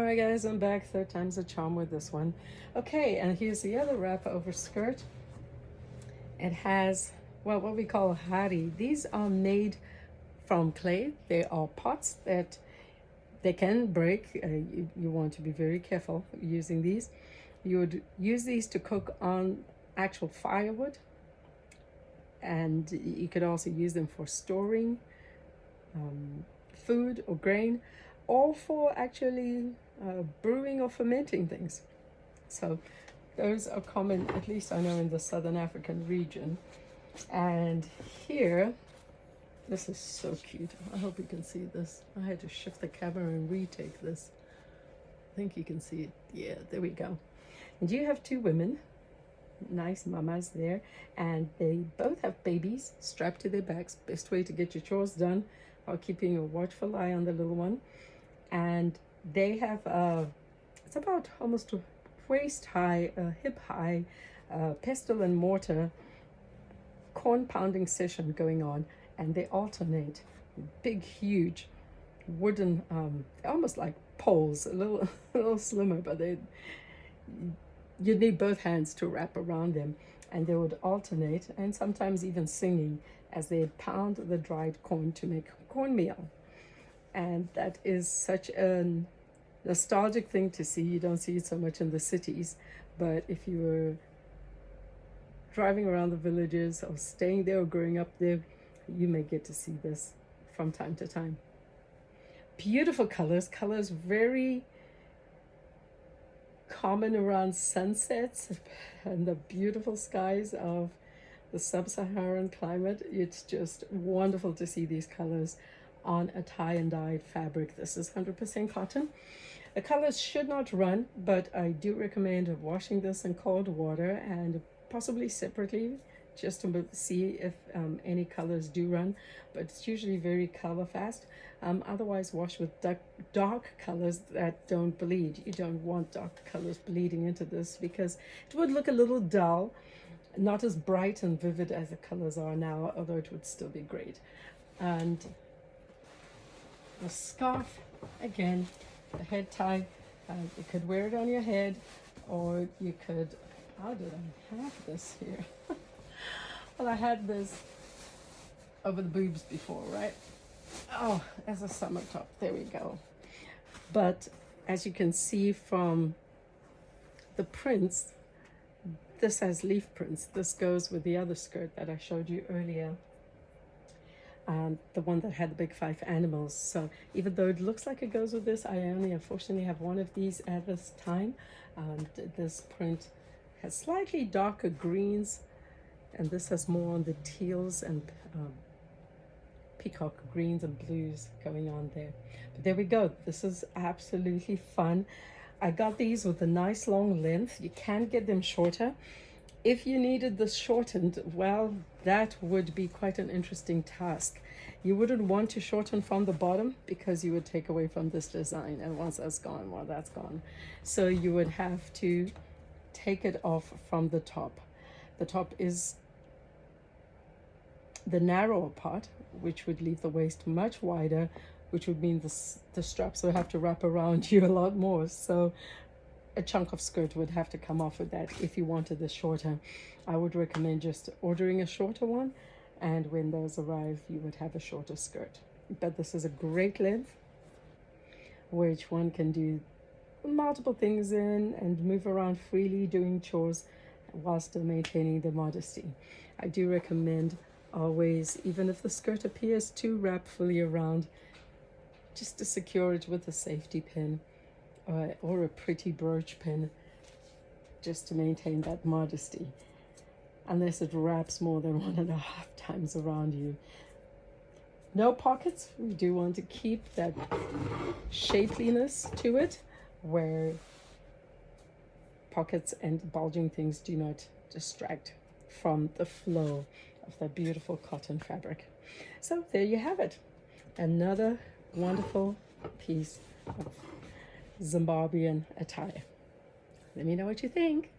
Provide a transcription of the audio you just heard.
Alright guys, I'm back. Third time's a charm with this one. Okay, and here's the other wrap over skirt. It has, well, what we call hari. These are made from clay. They are pots that they can break. You want to be very careful using these. You would use these to cook on actual firewood, and you could also use them for storing food or grain, or for actually brewing or fermenting things. So those are common, at least I know, in the Southern African region. And here, this is so cute. I hope you can see this. I had to shift the camera and retake this. I think you can see it. Yeah, there we go. And you have two women, nice mamas there, and they both have babies strapped to their backs. Best way to get your chores done while keeping a watchful eye on the little one. And they have it's about almost waist high, hip high, pestle and mortar corn pounding session going on, and they alternate big, huge wooden, almost like poles, a little, a little slimmer, but you need both hands to wrap around them, and they would alternate, and sometimes even singing as they pound the dried corn to make cornmeal. And that is such a nostalgic thing to see. You don't see it so much in the cities, but if you were driving around the villages or staying there or growing up there, you may get to see this from time to time. Beautiful colors very common around sunsets and the beautiful skies of the sub-Saharan climate. It's just wonderful to see these colors on a tie and dyed fabric. This is 100% cotton. The colors should not run, but I do recommend washing this in cold water and possibly separately, just to see if any colors do run, but it's usually very color fast. Otherwise, wash with dark colors that don't bleed. You don't want dark colors bleeding into this because it would look a little dull, not as bright and vivid as the colors are now, although it would still be great. And the scarf, again, the head tie, you could wear it on your head, or you could, how did I have this here? Well, I had this over the boobs before, right? Oh, as a summer top, there we go. But as you can see from the prints, this has leaf prints. This goes with the other skirt that I showed you earlier. The one that had the big 5 animals. So even though it looks like it goes with this, I only unfortunately have one of these at this time. This print has slightly darker greens, and this has more on the teals and peacock greens and blues going on there. But there we go. This is absolutely fun. I got these with a nice long length. You can get them shorter. If you needed this shortened, well, that would be quite an interesting task. You wouldn't want to shorten from the bottom because you would take away from this design, and once that's gone, well, that's gone. So you would have to take it off from the top. The top is the narrower part, which would leave the waist much wider, which would mean the straps would have to wrap around you a lot more. So a chunk of skirt would have to come off with that if you wanted this shorter. I would recommend just ordering a shorter one, and when those arrive, you would have a shorter skirt. But this is a great length, which one can do multiple things in and move around freely doing chores while still maintaining the modesty. I do recommend always, even if the skirt appears to wrap fully around, just to secure it with a safety pin or a pretty brooch pin, just to maintain that modesty, unless it wraps more than 1.5 times around you. No pockets. We do want to keep that shapeliness to it, where pockets and bulging things do not distract from the flow of that beautiful cotton fabric. So there you have it, another wonderful piece of Zimbabwean attire. Let me know what you think.